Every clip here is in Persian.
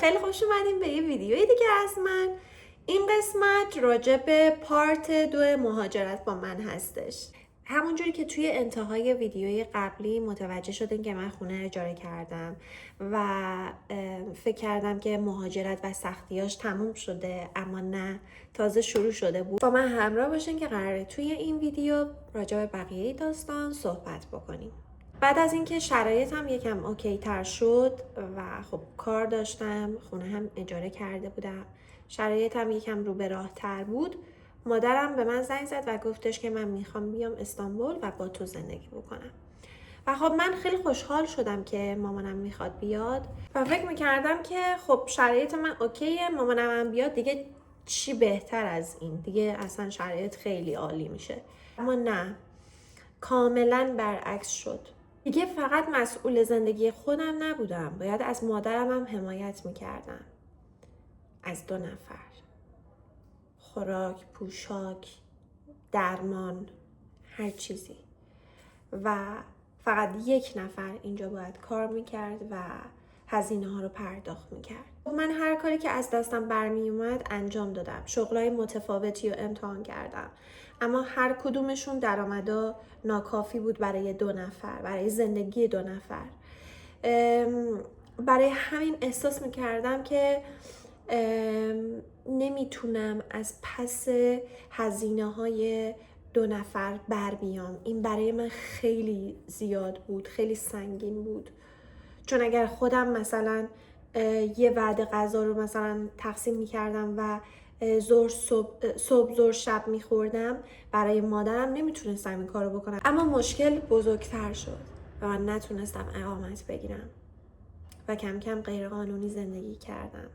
خیلی خوش اومدیم به یه ویدیوی دیگه از من. این قسمت راجع به پارت 2 مهاجرت با من هستش. همونجوری که توی انتهای ویدیوی قبلی متوجه شدین که من خونه اجاره کردم و فکر کردم که مهاجرت و سختیاش تموم شده، اما نه، تازه شروع شده بود. با من همراه باشین که قراره توی این ویدیو راجع به بقیه داستان صحبت بکنیم. بعد از اینکه شرایطم یکم اوکی تر شد و خب کار داشتم، خونه هم اجاره کرده بودم، شرایطم یکم رو به راه تر بود، مادرم به من زنگ زد و گفتش که من میخوام بیام استانبول و با تو زندگی بکنم. و خب من خیلی خوشحال شدم که مامانم میخواد بیاد و فکر میکردم که خب شرایط من اوکیه، مامانم هم بیاد دیگه چی بهتر از این، دیگه اصلا شرایط خیلی عالی میشه. اما نه، کاملا برعکس شد. دیگه فقط مسئول زندگی خودم نبودم، باید از مادرم هم حمایت میکردم. از 2 نفر، خوراک، پوشاک، درمان، هر چیزی. و فقط 1 نفر اینجا باید کار میکرد و هزینه ها رو پرداخت میکرد. من هر کاری که از دستم برمی اومد انجام دادم. شغلای متفاوتی رو امتحان کردم، اما هر کدومشون درآمدا ناکافی بود برای 2 نفر، برای زندگی 2 نفر. برای همین احساس میکردم که نمیتونم از پس هزینه های 2 نفر بر بیام. این برای من خیلی زیاد بود، خیلی سنگین بود. چون اگر خودم مثلا یه وعده غذا رو مثلا تقسیم میکردم و صبح ظهر شب میخوردم، برای مادرم نمیتونستم این کارو بکنم. اما مشکل بزرگتر شد و من نتونستم اقامت بگیرم و کم کم غیرقانونی زندگی کردم.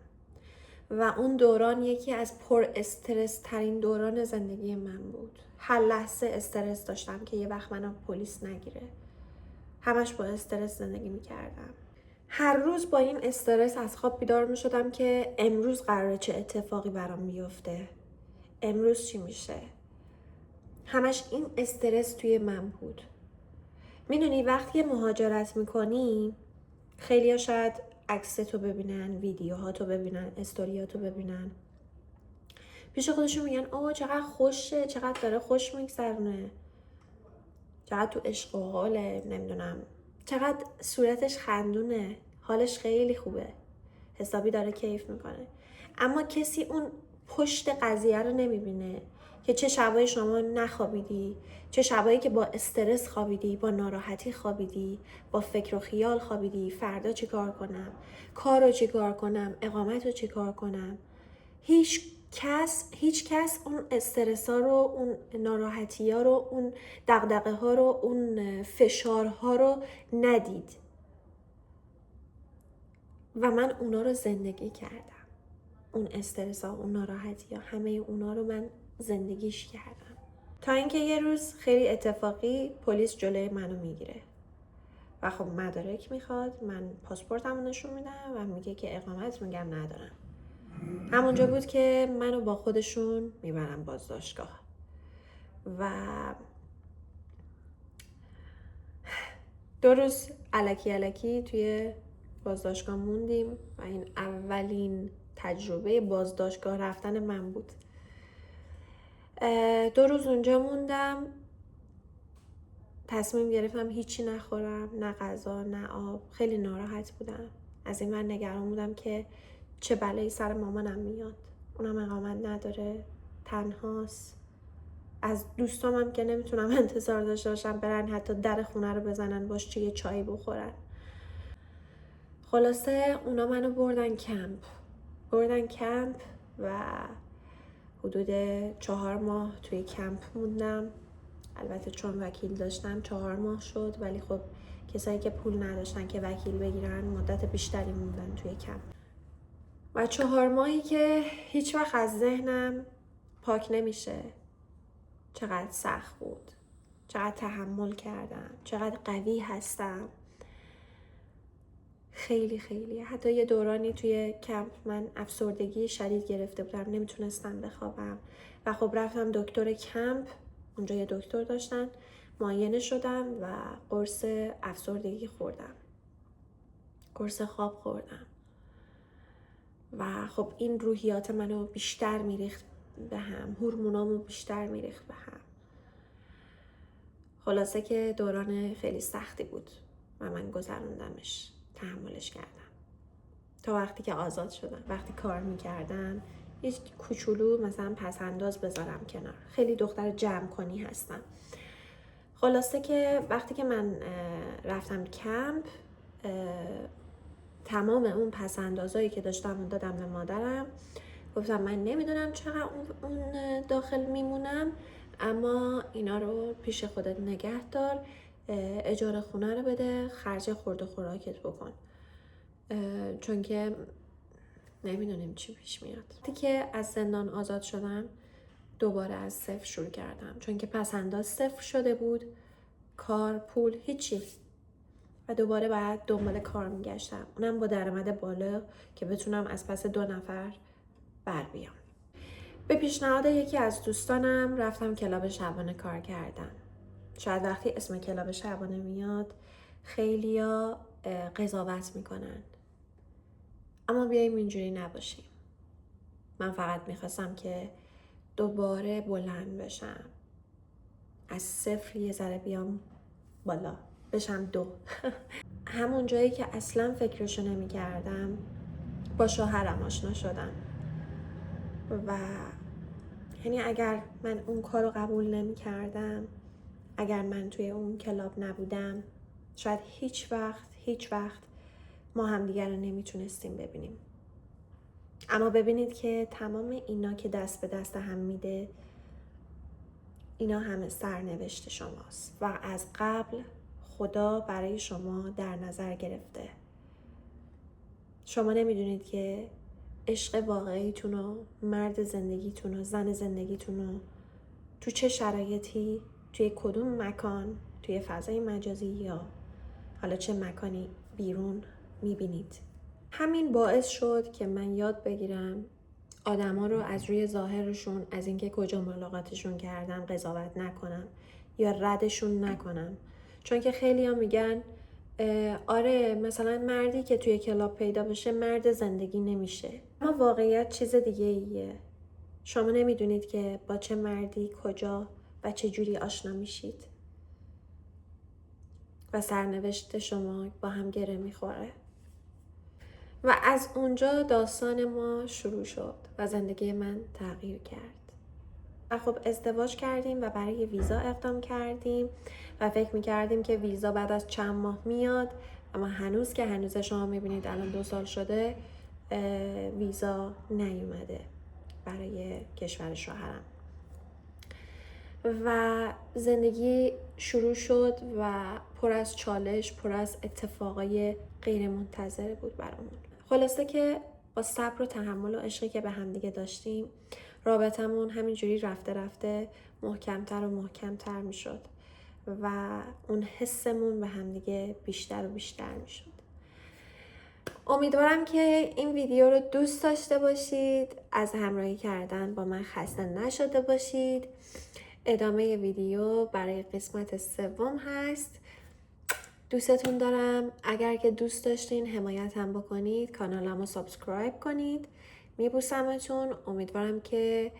و اون دوران یکی از پر استرس ترین دوران زندگی من بود. هر لحظه استرس داشتم که یه وقت منو پلیس نگیره. همش با استرس زندگی میکردم. هر روز با این استرس از خواب بیدار میشدم که امروز قراره چه اتفاقی برام بیفته، امروز چی میشه. همش این استرس توی من بود. میدونی وقتی مهاجرت میکنی، خیلی ها شاید عکستو ببینن، ویدیوهاتو ببینن، استوریاتو ببینن، پیش خودشون میگن اوه چقدر خوشه، چقدر داره خوش میگذرونه، چقدر تو عشق و حاله، نمیدونم چقدر صورتش خندونه، حالش خیلی خوبه، حسابی داره کیف میکنه. اما کسی اون پشت قضیه رو نمیبینه که چه شبایی شما نخوابیدی، چه شبایی که با استرس خوابیدی، با ناراحتی خوابیدی، با فکر و خیال خوابیدی، فردا چی کار کنم، کار رو چی کار کنم، اقامت رو چی کار کنم. هیچ کس اون استرس ها رو، اون ناراحتی ها رو، اون دغدغه ها رو، اون فشار ها رو ندید و من اونا رو زندگی کردم. اون استرس ها، اون ناراحتی ها، همه اونا رو من زندگیش کردم. تا اینکه یه روز خیلی اتفاقی پلیس جلوی منو میگیره و خب مدارک میخواد، من پاسپورتمو نشون میدم و میگه که اقامت، میگم ندارم. همونجا بود که منو با خودشون میبرن بازداشتگاه و 2 روز الکی توی بازداشتگاه موندیم و این اولین تجربه بازداشتگاه رفتن من بود. 2 روز اونجا موندم، تصمیم گرفتم هیچی نخورم، نه غذا نه آب. خیلی ناراحت بودم، از این من نگران بودم که چه بلایی سر مامانم میاد، اونم اقامت نداره، تنهاست. از دوستامم که نمیتونم انتظار داشته باشم برن حتی در خونه رو بزنن باش یه چایی بخورن. خلاصه اونا منو بردن کمپ و حدود 4 ماه توی کمپ موندم. البته چون وکیل داشتم 4 ماه شد، ولی خب کسایی که پول نداشتن که وکیل بگیرن مدت بیشتری موندن توی کمپ. و 4 ماهی که هیچ وقت از ذهنم پاک نمیشه. چقدر سخت بود، چقدر تحمل کردم، چقدر قوی هستم. خیلی حتی یه دورانی توی کمپ من افسردگی شدید گرفته بودم، نمیتونستم بخوابم و خب رفتم دکتر کمپ، اونجا یه دکتر داشتن، معاینه شدم و قرص افسردگی خوردم، قرص خواب خوردم. و خب این روحیات منو بیشتر میریخت به هم، هورمونامو بیشتر میریخت به هم. خلاصه که دوران خیلی سختی بود و من گذروندمش، تحملش کردم تا وقتی که آزاد شدم. وقتی کار میکردم یه کوچولو مثلا پس انداز بذارم کنار. خیلی دختر جمع کنی هستم. خلاصه که وقتی که من رفتم کمپ، تمام اون پس اندازایی که داشتم دادم به مادرم. گفتم من نمیدونم چقدر اون داخل میمونم، اما اینا رو پیش خودت نگه دار، اجاره خونه رو بده، خرج خورد و خوراکت بکن، چون که نمیدونیم چی پیش میاد. وقتی که از زندان آزاد شدم دوباره از صفر شروع کردم، چون که پس انداز صفر شده بود، کار، پول، هیچی، و دوباره باید دنبال کار میگشتم، اونم با درآمد بالا که بتونم از پس 2 نفر بر بیام. به پیشنهاد یکی از دوستانم رفتم کلاب شبانه کار کردم. شاید وقتی اسم کلاب شبانه میاد خیلیا قضاوت میکنن، اما بیاییم اینجوری نباشیم. من فقط میخواستم که دوباره بلند بشم، از صفر یه ذره بیام بالا، بشم 2. همون جایی که اصلا فکرشو نمی کردم با شوهرم آشنا شدم و یعنی اگر من اون کارو قبول نمی کردم، اگر من توی اون کلاب نبودم، شاید هیچ وقت ما همدیگر رو نمیتونستیم ببینیم. اما ببینید که تمام اینا که دست به دست هم میده، اینا همه سرنوشت شماست و از قبل خدا برای شما در نظر گرفته. شما نمیدونید که عشق واقعیتون و مرد زندگیتون و زن زندگیتون رو تو چه شرایطی، توی کدوم مکان، توی فضای مجازی یا حالا چه مکانی بیرون میبینید. همین باعث شد که من یاد بگیرم آدما رو از روی ظاهرشون، از اینکه کجا ملاقاتشون کردم قضاوت نکنم یا ردشون نکنم. چون که خیلی ها میگن آره مثلا مردی که توی کلاب پیدا بشه مرد زندگی نمیشه، اما واقعیت چیز دیگه ایه. شما نمیدونید که با چه مردی کجا و چه جوری آشنا میشید و سرنوشت شما با هم گره میخوره. و از اونجا داستان ما شروع شد و زندگی من تغییر کرد. و خب ازدواج کردیم و برای ویزا اقدام کردیم و فکر میکردیم که ویزا بعد از چند ماه میاد، اما هنوز شما میبینید الان 2 سال شده ویزا نیومده برای کشور شوهرم. و زندگی شروع شد و پر از چالش، پر از اتفاقای غیر منتظره بود برامون. خلاصه که با صبر و تحمل و عشقی که به همدیگه داشتیم، رابطمون همینجوری رفته محکمتر و محکمتر می شد و اون حسمون به همدیگه بیشتر و بیشتر می شد. امیدوارم که این ویدیو رو دوست داشته باشید، از همراهی کردن با من خسته نشده باشید. ادامه ویدیو برای قسمت 3 هست. دوستتون دارم. اگر که دوست داشتین حمایتم بکنید، کانالمو سابسکرایب کنید. میبوسمتون. امیدوارم که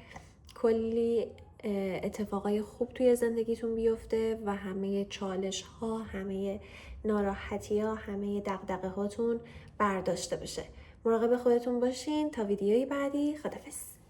کلی اتفاقای خوب توی زندگیتون بیفته و همه چالش ها، همه ناراحتی ها، همه دغدغه هاتون برداشته بشه. مراقب خودتون باشین. تا ویدیوی بعدی، خداحافظ.